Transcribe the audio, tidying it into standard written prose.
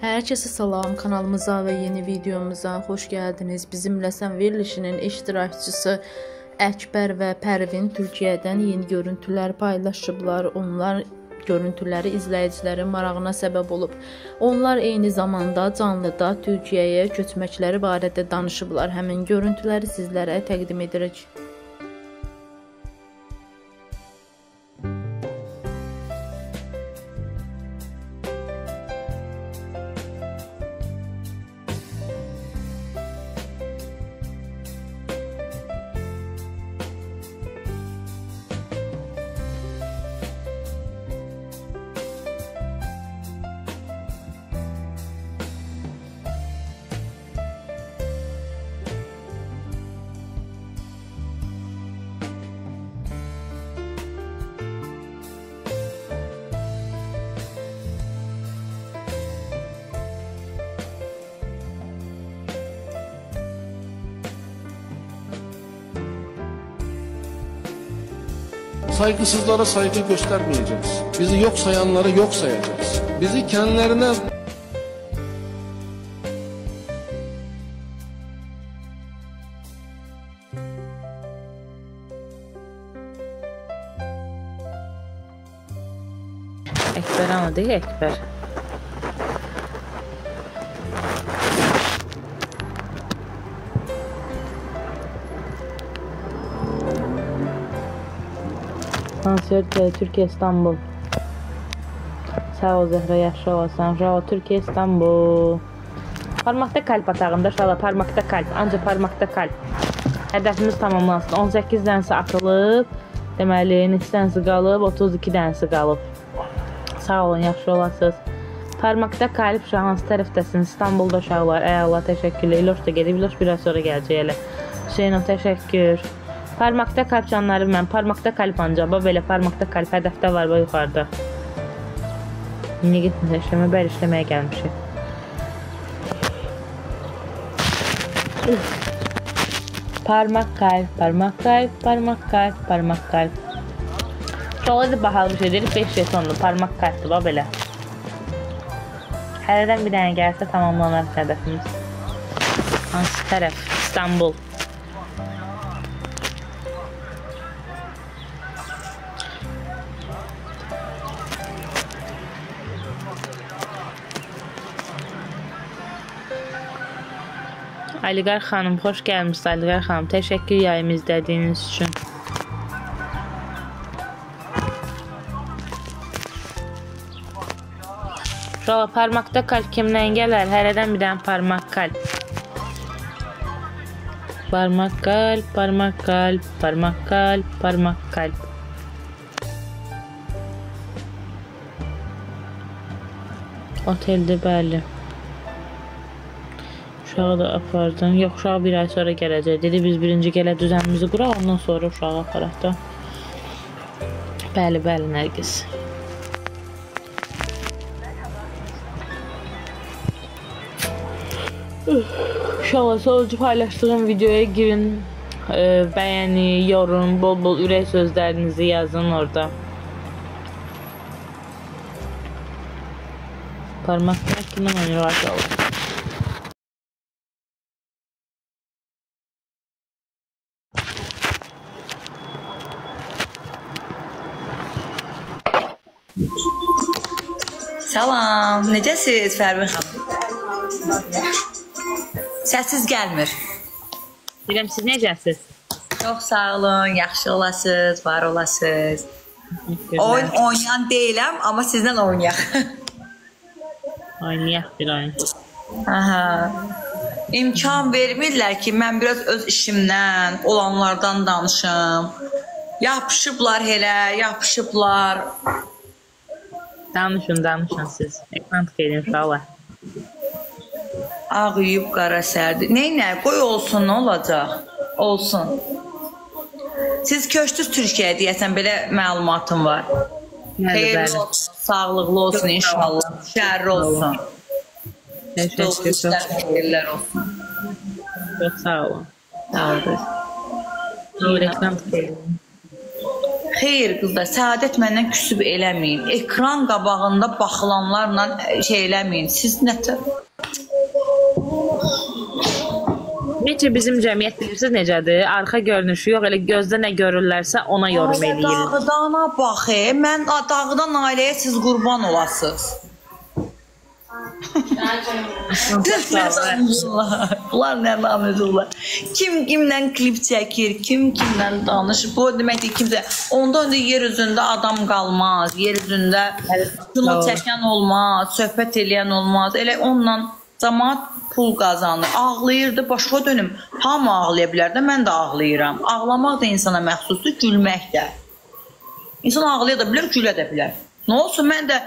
Herkese salam, kanalımıza ve yeni videomuza hoş geldiniz. Bizimle Sən verilişinin iştirakçısı Əkbər və Pərvin Türkiyədən yeni görüntülər paylaşıblar. Onlar görüntüləri izləyicilərin marağına səbəb olub. Onlar eyni zamanda canlıda Türkiyəyə köçməkləri barədə danışıblar. Həmin görüntüləri sizlərə təqdim edirik. Saygısızlara saygı göstermeyeceğiz. Bizi yok sayanları yok sayacağız. Bizi kendilerine... Əkbər anladı, Əkbər. Konser Türkiyə İstanbul. Sağ ol Zəhra, yaxşı olasan. Sağ Türkiyə İstanbul. Parmaqda kalp atağında şala, parmaqda kalp, ancaq parmaqda kalp. Hədəfimiz tamamlansın. 18 dənəsi atılıb, deməli, neçə dənəsi qalıb, 32 dənəsi qalıb. Sağ olun, yaxşı olasınız. Parmaqda kalp, uşaq hansı tərəfdəsiniz? İstanbulda uşaqlar, Allah təşəkkürlər. İloş da gedib, İloş biraz sonra gələcək elə. Hüseynov, təşəkkür. Parmaqda kalp canlarım mən, parmaqda kalp ancaq, belə parmaqda kalp hədəfdə var, yuxarıda. Yine gitmiş işləmə, bəli işləməyə gəlmişik. Parmaq kalp, parmaq kalp, parmaq kalp, parmaq kalp. Şoğla da bahalı bir şey deyil, 5 jetonlu, parmaq kalpdir, belə. Hərədən bir dənə gəlsə tamamlanar hədəfimiz. Hansı tərəf? İstanbul. Aligar xanım, xoş gəlmişsiniz Aligar xanım. Təşəkkür yayımı izlədiyiniz üçün. Şola, parmaqda kalp kimdən gələr? Hərədən bir dənə parmaq kalp. Parmaq kalp, parmaq kalp, parmaq kalp, parmaq kalp. Oteldə bəli. Uşağı da apardım. Yox, uşağı bir ay sonra gələcək. Dedi, biz birinci gələ düzənimizi quraq, ondan sonra uşağı aparaq da. Bəli, bəli, Nərgiz. Uşaqlar, sonuncu paylaşdığım videoya girin. Bəyəni, yorum, bol-bol ürək sözlərinizi yazın orada. Parmaqlar kimdən oynayır aşağılar? Salam, necəsiz Pərvin xanım? Səssiz gəlmir. Deyirəm, siz necəsiz? Çox sağ olun, yaxşı olasınız, var olasınız. Oyun oynayan deyiləm, amma sizdən oynayaq. Oynayaq bir oyun. Aha. İmkan vermirlər ki, mən biraz öz işimdən, olanlardan danışım. Yapışıblar elə, yapışıblar. Danışın siz. Ekran tıkayın uşaqlar. Ağıyıb qara sərdi. Neynə? Qoy olsun, nə olacaq? Olsun. Siz köçdünüz Türkiyəyə deyəsən, belə məlumatım var. Xeyirli olsun, sağlıqlı olsun inşallah. Şəhərli olsun. Təşəkkür, çox xeyirlər olsun. Çox sağ olun. Sağ olun. Ekran tıkayın. Xeyr qızlar, Səadət məndən küsüb eləməyin. Ekran qabağında baxılanlarla şey eləməyin. Siz nətə? Necə bizim cəmiyyət bilirsiniz necədir? Arxa görünüşü yox, elə gözdə nə görürlərsə ona yorum eləyir. Dağdana bax, mən dağdan ailəyə siz qurban olasınız. Bunlar nə danışırlar? Kim kimlə klip çəkir, kim kimlə danışır. Bu deməkdir kimsə. Onda yer üzündə adam qalmaz, yer üzündə bunu çəkən olmaz, söhbət eləyən olmaz. Elə onunla cəmaət pul qazanır. Ağlayırdı, başqa dönüm. Hamı ağlaya bilər də, mən də ağlayıram. Ağlamaq da insana məxsusdur, gülmək də. İnsan ağlaya da bilər, gülə də bilər. Nə olsun, mən də